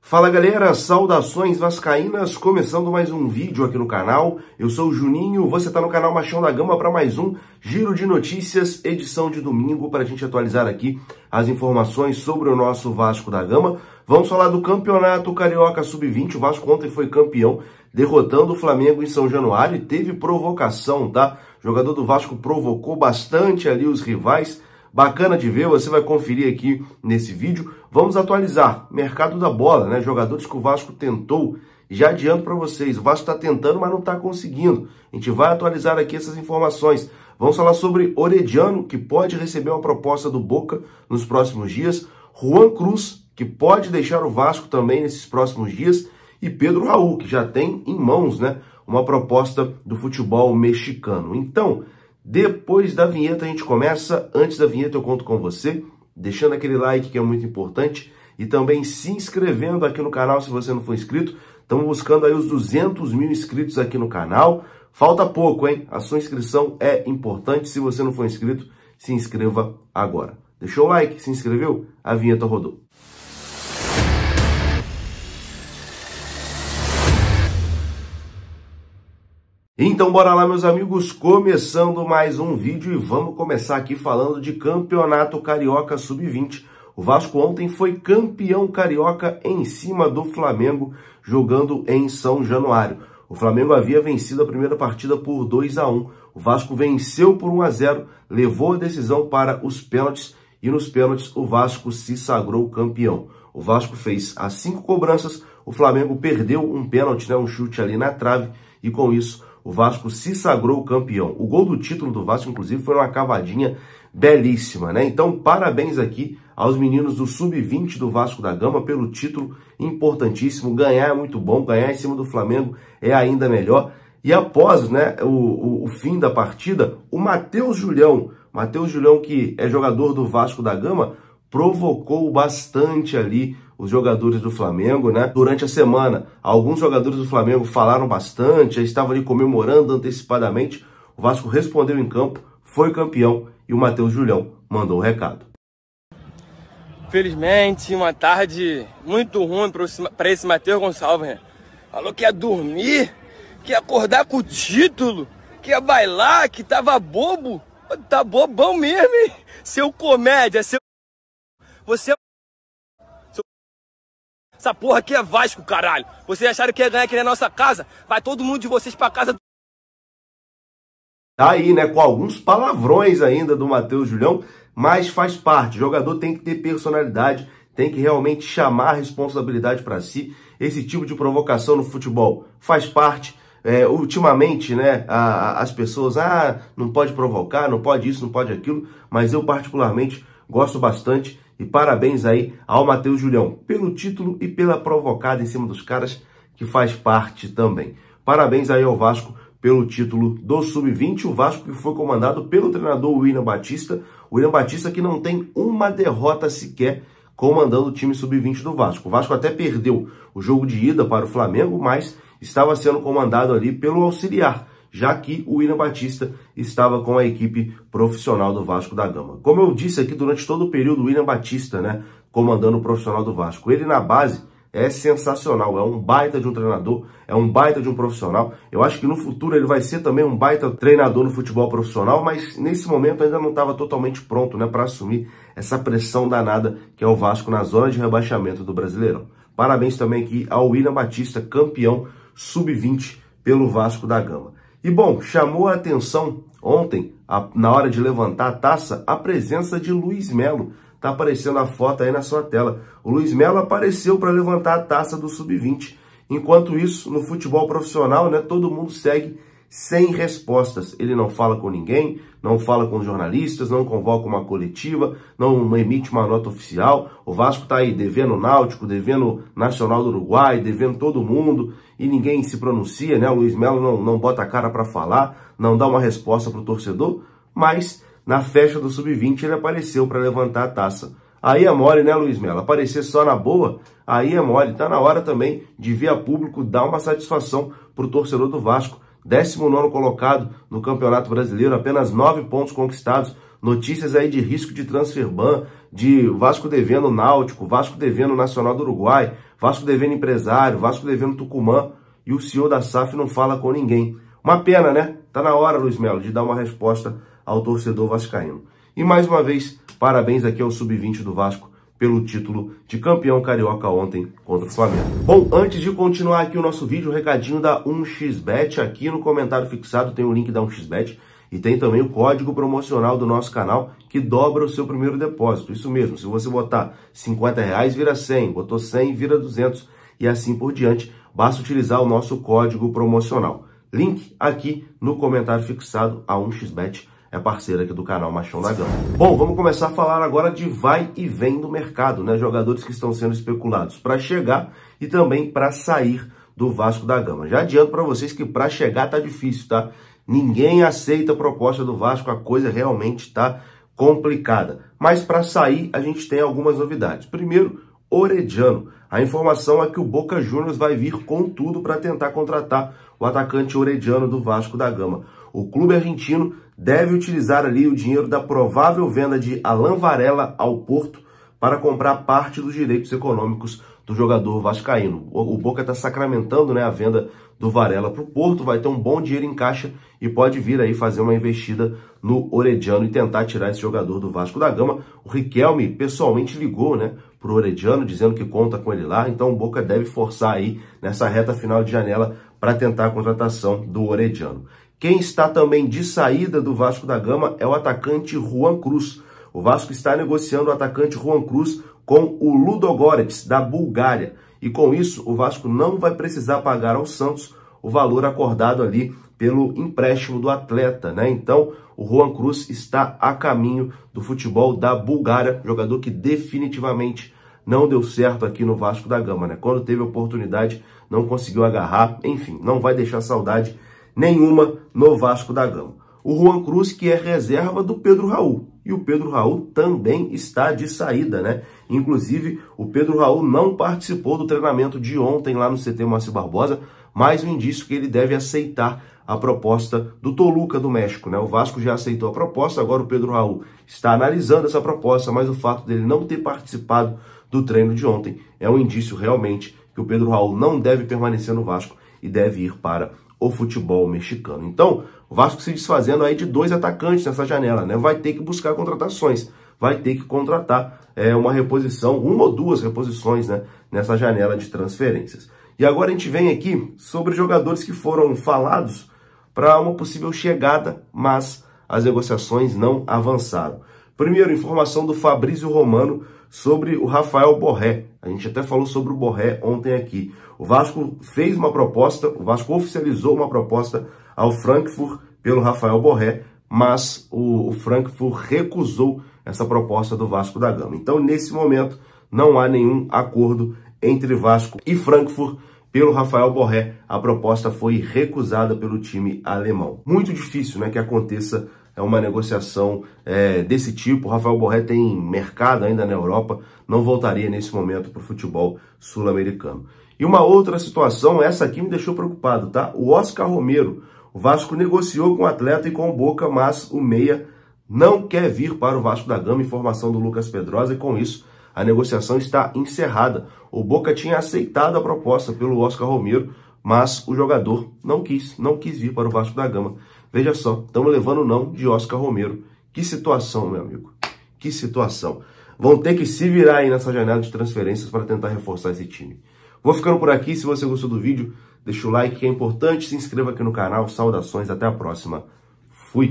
Fala galera, saudações vascaínas, começando mais um vídeo aqui no canal. Eu sou o Juninho, você está no canal Machão da Gama para mais um Giro de Notícias, edição de domingo, para a gente atualizar aqui as informações sobre o nosso Vasco da Gama. Vamos falar do Campeonato Carioca Sub-20, o Vasco ontem foi campeão, derrotando o Flamengo em São Januário e teve provocação, tá? O jogador do Vasco provocou bastante ali os rivais. Bacana de ver, você vai conferir aqui nesse vídeo. Vamos atualizar mercado da bola, né? Jogadores que o Vasco tentou. Já adianto para vocês, o Vasco está tentando, mas não está conseguindo. A gente vai atualizar aqui essas informações. Vamos falar sobre Orediano, que pode receber uma proposta do Boca nos próximos dias. Juan Cruz, que pode deixar o Vasco também nesses próximos dias. E Pedro Raul, que já tem em mãos, né, uma proposta do futebol mexicano. Então, depois da vinheta a gente começa. Antes da vinheta eu conto com você, deixando aquele like que é muito importante e também se inscrevendo aqui no canal se você não for inscrito. Estamos buscando aí os 200 mil inscritos aqui no canal. Falta pouco, hein? A sua inscrição é importante. Se você não for inscrito, se inscreva agora. Deixou o like? Se inscreveu? A vinheta rodou. Então bora lá, meus amigos, começando mais um vídeo e vamos começar aqui falando de Campeonato Carioca Sub-20. O Vasco ontem foi campeão carioca em cima do Flamengo, jogando em São Januário. O Flamengo havia vencido a primeira partida por 2-1. O Vasco venceu por 1-0, levou a decisão para os pênaltis e nos pênaltis o Vasco se sagrou campeão. O Vasco fez as 5 cobranças, o Flamengo perdeu um pênalti, né, um chute ali na trave e com isso o Vasco se sagrou campeão. O gol do título do Vasco, inclusive, foi uma cavadinha belíssima, né? Então, parabéns aqui aos meninos do Sub-20 do Vasco da Gama pelo título importantíssimo. Ganhar é muito bom, ganhar em cima do Flamengo é ainda melhor. E após, né, o fim da partida, o Matheus Julião, que é jogador do Vasco da Gama, provocou bastante ali os jogadores do Flamengo, né? Durante a semana, alguns jogadores do Flamengo falaram bastante, já estavam ali comemorando antecipadamente. O Vasco respondeu em campo, foi campeão e o Matheus Julião mandou o recado. Felizmente, uma tarde muito ruim para esse Matheus Gonçalves, né? Falou que ia dormir, que ia acordar com o título, que ia bailar, que tava bobo. Tá bobão mesmo, hein? Seu comédia, seu... Você... Essa porra aqui é Vasco, caralho. Vocês acharam que ia ganhar aqui na nossa casa? Vai todo mundo de vocês pra casa. Tá aí, né? Com alguns palavrões ainda do Matheus Julião, mas faz parte. O jogador tem que ter personalidade, tem que realmente chamar a responsabilidade para si. Esse tipo de provocação no futebol faz parte. Ultimamente, né, as pessoas, não pode provocar, não pode isso, não pode aquilo, mas eu particularmente gosto bastante. E parabéns aí ao Matheus Julião pelo título e pela provocada em cima dos caras, que faz parte também. Parabéns aí ao Vasco pelo título do Sub-20. O Vasco que foi comandado pelo treinador William Batista. O William Batista que não tem uma derrota sequer comandando o time Sub-20 do Vasco. O Vasco até perdeu o jogo de ida para o Flamengo, mas estava sendo comandado ali pelo auxiliar, já que o William Batista estava com a equipe profissional do Vasco da Gama. Como eu disse aqui durante todo o período, o William Batista, né, comandando o profissional do Vasco, ele na base é sensacional, é um baita de um treinador, é um baita de um profissional. Eu acho que no futuro ele vai ser também um baita treinador no futebol profissional, mas nesse momento ainda não estava totalmente pronto, né, para assumir essa pressão danada que é o Vasco na zona de rebaixamento do Brasileirão. Parabéns também aqui ao William Batista, campeão Sub-20 pelo Vasco da Gama. E bom, chamou a atenção ontem, na hora de levantar a taça, a presença de Luiz Melo. Tá aparecendo a foto aí na sua tela. O Luiz Melo apareceu para levantar a taça do Sub-20. Enquanto isso, no futebol profissional, né, todo mundo segue sem respostas. Ele não fala com ninguém, não fala com jornalistas, não convoca uma coletiva, não emite uma nota oficial. O Vasco tá aí devendo o Náutico, devendo Nacional do Uruguai, devendo todo mundo e ninguém se pronuncia, né? O Luiz Melo não bota a cara para falar, não dá uma resposta pro torcedor, mas na festa do Sub-20 ele apareceu para levantar a taça. Aí é mole, né, Luiz Melo? Aparecer só na boa, aí é mole. Tá na hora também de vir a público dar uma satisfação pro torcedor do Vasco. 19º colocado no Campeonato Brasileiro, apenas 9 pontos conquistados. Notícias aí de risco de transfer ban, de Vasco devendo Náutico, Vasco devendo Nacional do Uruguai, Vasco devendo Empresário, Vasco devendo Tucumã, e o CEO da SAF não fala com ninguém. Uma pena, né? Tá na hora, Luiz Melo, de dar uma resposta ao torcedor vascaíno. E mais uma vez, parabéns aqui ao Sub-20 do Vasco pelo título de campeão carioca ontem contra o Flamengo. Bom, antes de continuar aqui o nosso vídeo, o recadinho da 1xBet. Aqui no comentário fixado tem o link da 1xBet e tem também o código promocional do nosso canal que dobra o seu primeiro depósito. Isso mesmo, se você botar R$50 vira 100, botou 100 vira 200 e assim por diante. Basta utilizar o nosso código promocional. Link aqui no comentário fixado. A 1xBet é parceira aqui do canal Machão da Gama. Bom, vamos começar a falar agora de vai e vem do mercado, né? Jogadores que estão sendo especulados para chegar e também para sair do Vasco da Gama. Já adianto para vocês que para chegar tá difícil, tá? Ninguém aceita a proposta do Vasco, a coisa realmente está complicada. Mas para sair a gente tem algumas novidades. Primeiro, Orediano. A informação é que o Boca Juniors vai vir com tudo para tentar contratar o atacante Orediano do Vasco da Gama. O clube argentino deve utilizar ali o dinheiro da provável venda de Alan Varela ao Porto para comprar parte dos direitos econômicos do jogador vascaíno. O Boca está sacramentando, né, a venda do Varela para o Porto, vai ter um bom dinheiro em caixa e pode vir aí fazer uma investida no Orediano e tentar tirar esse jogador do Vasco da Gama. O Riquelme pessoalmente ligou, né, para o Orediano, dizendo que conta com ele lá, então o Boca deve forçar aí nessa reta final de janela para tentar a contratação do Orediano. Quem está também de saída do Vasco da Gama é o atacante Juan Cruz. O Vasco está negociando o atacante Juan Cruz com o Ludogorets, da Bulgária. E com isso, o Vasco não vai precisar pagar ao Santos o valor acordado ali pelo empréstimo do atleta, né? Então, o Juan Cruz está a caminho do futebol da Bulgária, jogador que definitivamente não deu certo aqui no Vasco da Gama, né? Quando teve oportunidade, não conseguiu agarrar, enfim, não vai deixar saudade nenhuma no Vasco da Gama. O Juan Cruz, que é reserva do Pedro Raul. E o Pedro Raul também está de saída, né? Inclusive, o Pedro Raul não participou do treinamento de ontem lá no CT Moacir Barbosa, mais um indício que ele deve aceitar a proposta do Toluca do México, né? O Vasco já aceitou a proposta, agora o Pedro Raul está analisando essa proposta, mas o fato dele não ter participado do treino de ontem é um indício realmente que o Pedro Raul não deve permanecer no Vasco e deve ir para o futebol mexicano. Então, o Vasco se desfazendo aí de 2 atacantes nessa janela, né? Vai ter que buscar contratações, vai ter que contratar uma reposição, 1 ou 2 reposições, né, nessa janela de transferências. E agora a gente vem aqui sobre jogadores que foram falados para uma possível chegada, mas as negociações não avançaram. Primeiro, informação do Fabrício Romano sobre o Rafael Borré. A gente até falou sobre o Borré ontem aqui. O Vasco fez uma proposta, o Vasco oficializou uma proposta ao Frankfurt pelo Rafael Borré, mas o Frankfurt recusou essa proposta do Vasco da Gama. Então, nesse momento, não há nenhum acordo entre Vasco e Frankfurt pelo Rafael Borré. A proposta foi recusada pelo time alemão. Muito difícil, né, que aconteça uma negociação desse tipo. O Rafael Borré tem mercado ainda na Europa, não voltaria nesse momento para o futebol sul-americano. E uma outra situação, essa aqui me deixou preocupado, tá? O Oscar Romero. O Vasco negociou com o atleta e com o Boca, mas o meia não quer vir para o Vasco da Gama, informação do Lucas Pedrosa, e com isso a negociação está encerrada. O Boca tinha aceitado a proposta pelo Oscar Romero, mas o jogador não quis vir para o Vasco da Gama. Veja só, estamos levando o não de Oscar Romero. Que situação, meu amigo. Que situação. Vão ter que se virar aí nessa janela de transferências para tentar reforçar esse time. Vou ficando por aqui. Se você gostou do vídeo, deixa o like que é importante. Se inscreva aqui no canal. Saudações, até a próxima. Fui!